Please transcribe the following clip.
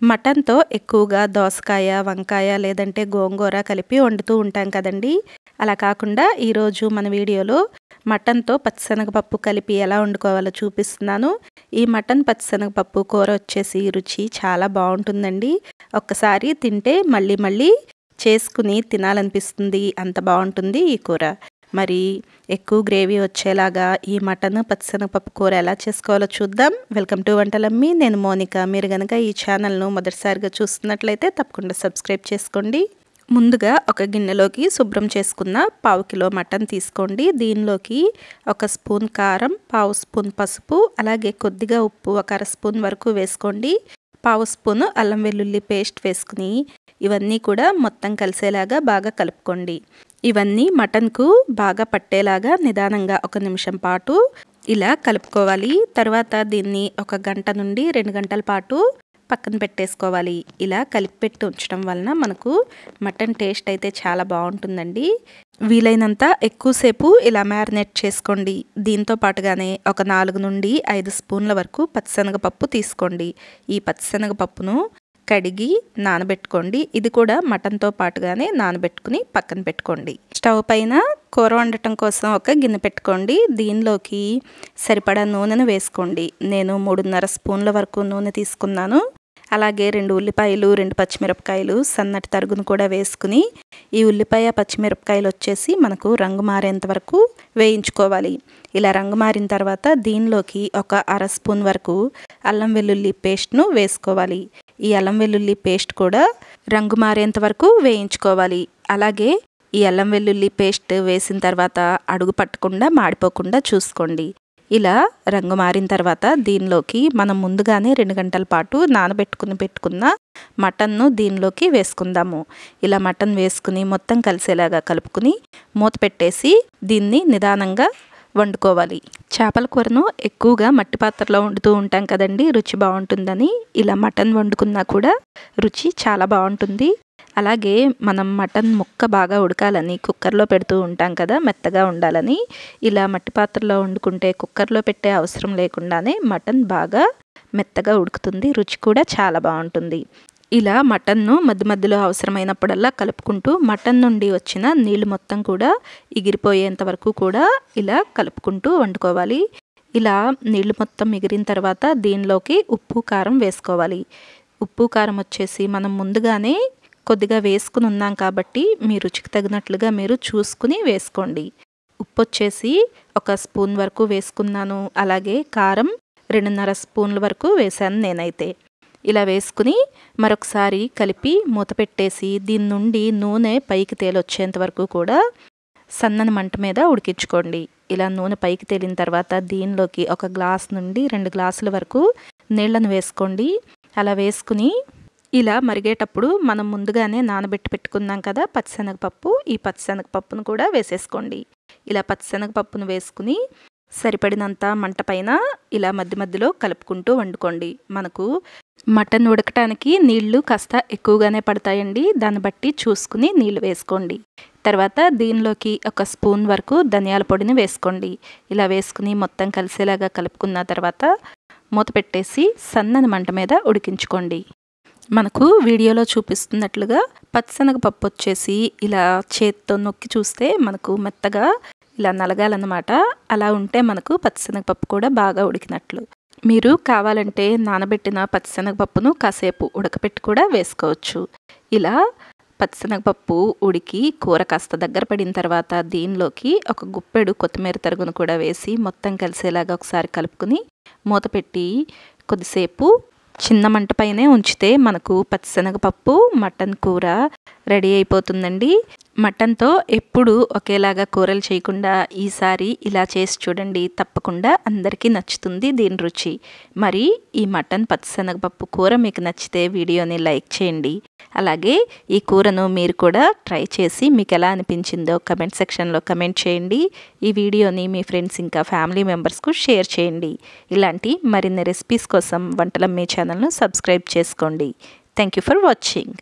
మటన్‌తో ఎక్కువగా దోసకాయ, వంకాయ లేదంటే గోంగూర కలిపి వండుతూ ఉంటాం కదండీ! అలా కాకుండా ఈరోజు మన వీడియోలో మటన్‌తో పచ్చిశనగపప్పు కలిపి ఎలా వండుకోవాలో చూపిస్తున్నాను. ఈ మటన్ పచ్చిశనగపప్పు కూర వచ్చేసి రుచి చాలా బావుంటుందండి. ఒక్కసారి తింటే మళ్ళీ మళ్ళీ చేసుకుని తినాలనిపిస్తుంది. అంత బావుంటుంది ఈ కూర. మరి ఎక్కువ గ్రేవీ వచ్చేలాగా ఈ మటన్ పచ్చిశనగపప్పు కూర ఎలా చేసుకోవాలో చూద్దాం. Welcome to Vantalammi. నేను మోనిక. మీరు గనక ఈ ఛానల్‌ను మొదటిసారిగా చూస్తున్నట్లయితే తప్పకుండా సబ్స్క్రైబ్ చేసుకోండి. ముందుగా ఒక గిన్నెలోకి శుభ్రం చేసుకున్న పావు కిలో మటన్ తీసుకోండి. దీనిలోకి ఒక స్పూన్ కారం, పావు స్పూన్ పసుపు, అలాగే కొద్దిగా ఉప్పు ఒక అర స్పూన్ వరకు వేసుకోండి. పావు స్పూను అల్లం వెల్లుల్లి పేస్ట్ వేసుకుని ఇవన్నీ కూడా మొత్తం కలిసేలాగా బాగా కలుపుకోండి. ఇవన్నీ మటన్కు బాగా పట్టేలాగా నిదానంగా 1 నిమిషం పాటు ఇలా కలుపుకోవాలి. తర్వాత దీన్ని 1 గంట నుండి 2 గంటల పాటు పక్కన పెట్టేసుకోవాలి. ఇలా కలిపి పెట్టి ఉంచడం వలన మనకు మటన్ టేస్ట్ అయితే చాలా బాగుంటుందండి. వీలైనంత ఎక్కువసేపు ఇలా మ్యారినేట్ చేసుకోండి. దీంతో పాటుగానే ఒక 4 నుండి 5 స్పూన్ల వరకు పచ్చిశనగపప్పు తీసుకోండి. ఈ పచ్చిశనగపప్పును కడిగి నానబెట్టుకోండి. ఇది కూడా మటన్తో పాటుగానే నానబెట్టుకుని పక్కన పెట్టుకోండి. స్టవ్ పైన కూర వండటం కోసం ఒక గిన్నె పెట్టుకోండి. దీనిలోకి సరిపడా నూనెను వేసుకోండి. నేను 3.5 స్పూన్ల వరకు నూనె తీసుకున్నాను. అలాగే 2 ఉల్లిపాయలు, 2 పచ్చిమిరపకాయలు సన్నటి తరుగును కూడా వేసుకుని ఈ ఉల్లిపాయ పచ్చిమిరపకాయలు వచ్చేసి మనకు రంగు మారేంత వరకు వేయించుకోవాలి. ఇలా రంగు మారిన తర్వాత దీనిలోకి ఒక అర స్పూన్ వరకు అల్లం వెల్లుల్లి పేస్ట్ను వేసుకోవాలి. ఈ అల్లం వెల్లుల్లి పేస్ట్ కూడా రంగు మారేంత వరకు వేయించుకోవాలి. అలాగే ఈ అల్లం వెల్లుల్లి పేస్ట్ వేసిన తర్వాత అడుగు పట్టకుండా మాడిపోకుండా చూసుకోండి. ఇలా రంగు మారిన తర్వాత దీనిలోకి మనం ముందుగానే 2 గంటల పాటు పెట్టుకున్న మటన్ను దీనిలోకి వేసుకుందాము. ఇలా మటన్ వేసుకుని మొత్తం కలిసేలాగా కలుపుకుని మూత పెట్టేసి దీన్ని నిదానంగా వండుకోవాలి. చేపల కూరను ఎక్కువగా మట్టి పాత్రలో వండుతూ ఉంటాం కదండి, రుచి బాగుంటుందని. ఇలా మటన్ వండుకున్నా కూడా రుచి చాలా బాగుంటుంది. అలాగే మనం మటన్ ముక్క బాగా ఉడకాలని కుక్కర్లో పెడుతూ ఉంటాం కదా, మెత్తగా ఉండాలని. ఇలా మట్టి పాత్రలో వండుకుంటే కుక్కర్లో పెట్టే అవసరం లేకుండానే మటన్ బాగా మెత్తగా ఉడుకుతుంది. రుచి కూడా చాలా బాగుంటుంది. ఇలా మటన్ను మధ్య మధ్యలో అవసరమైనప్పుడల్లా కలుపుకుంటూ మటన్ నుండి వచ్చిన నీళ్ళు మొత్తం కూడా ఎగిరిపోయేంత వరకు కూడా ఇలా కలుపుకుంటూ వండుకోవాలి. ఇలా నీళ్ళు మొత్తం ఎగిరిన తర్వాత దీనిలోకి ఉప్పు కారం వేసుకోవాలి. ఉప్పు కారం వచ్చేసి మనం ముందుగానే కొద్దిగా వేసుకుని ఉన్నాం కాబట్టి మీ రుచికి తగినట్లుగా మీరు చూసుకుని వేసుకోండి. ఉప్పు వచ్చేసి 1 స్పూన్ వరకు వేసుకున్నాను. అలాగే కారం 2.5 స్పూన్ల వరకు వేసాను నేనైతే. ఇలా వేసుకుని మరొకసారి కలిపి మూత పెట్టేసి దీని నుండి నూనె పైకి తేలొచ్చేంత వరకు కూడా సన్నని మంట మీద ఉడికించుకోండి. ఇలా నూనె పైకి తేలిన తర్వాత దీనిలోకి 1 గ్లాస్ నుండి 2 గ్లాసుల వరకు నీళ్లను వేసుకోండి. అలా వేసుకుని ఇలా మరిగేటప్పుడు మనం ముందుగానే నానబెట్టి పెట్టుకున్నాం కదా పచ్చిశనగపప్పు, ఈ పచ్చిశనగపప్పును కూడా వేసేసుకోండి. ఇలా పచ్చిశనగపప్పును వేసుకుని సరిపడినంత మంట పైన ఇలా మధ్య మధ్యలో కలుపుకుంటూ వండుకోండి. మనకు మటన్ ఉడకటానికి నీళ్లు కాస్త ఎక్కువగానే పడతాయండి. దాన్ని బట్టి చూసుకుని నీళ్లు వేసుకోండి. తర్వాత దీనిలోకి 1 స్పూన్ వరకు ధనియాల పొడిని వేసుకోండి. ఇలా వేసుకుని మొత్తం కలిసేలాగా కలుపుకున్న తర్వాత మూత పెట్టేసి సన్నని మంట మీద ఉడికించుకోండి. మనకు వీడియోలో చూపిస్తున్నట్లుగా పచ్చిశనగపప్పు వచ్చేసి ఇలా చేత్తో నొక్కి చూస్తే మనకు మెత్తగా ఇలా నలగాలన్నమాట. అలా ఉంటే మనకు పచ్చిశనగపప్పు కూడా బాగా ఉడికినట్లు. మీరు కావాలంటే నానబెట్టిన పచ్చిశనగపప్పును కాసేపు ఉడకపెట్టి కూడా వేసుకోవచ్చు. ఇలా పచ్చిశనగపప్పు ఉడికి కూర కాస్త దగ్గర పడిన తర్వాత దీనిలోకి 1 గుప్పెడు కొత్తిమీర తరుగును కూడా వేసి మొత్తం కలిసేలాగా ఒకసారి కలుపుకుని మూత పెట్టి కొద్దిసేపు చిన్న మంట పైనే ఉంచితే మనకు పచ్చిశనగపప్పు మటన్ కూర రెడీ అయిపోతుందండి. మటన్తో ఎప్పుడు ఒకేలాగా కూరలు చేయకుండా ఈసారి ఇలా చేసి చూడండి. తప్పకుండా అందరికీ నచ్చుతుంది దీని రుచి. మరి ఈ మటన్ పచ్చిశనగపప్పు కూర మీకు నచ్చితే వీడియోని లైక్ చేయండి. అలాగే ఈ కూరను మీరు కూడా ట్రై చేసి మీకు ఎలా అనిపించిందో కమెంట్ సెక్షన్లో కమెంట్ చేయండి. ఈ వీడియోని మీ ఫ్రెండ్స్ ఇంకా ఫ్యామిలీ మెంబర్స్కు షేర్ చేయండి. ఇలాంటి మరిన్ని రెసిపీస్ కోసం వంటలమ్మి ఛానల్ను సబ్స్క్రైబ్ చేసుకోండి. Thank you for watching.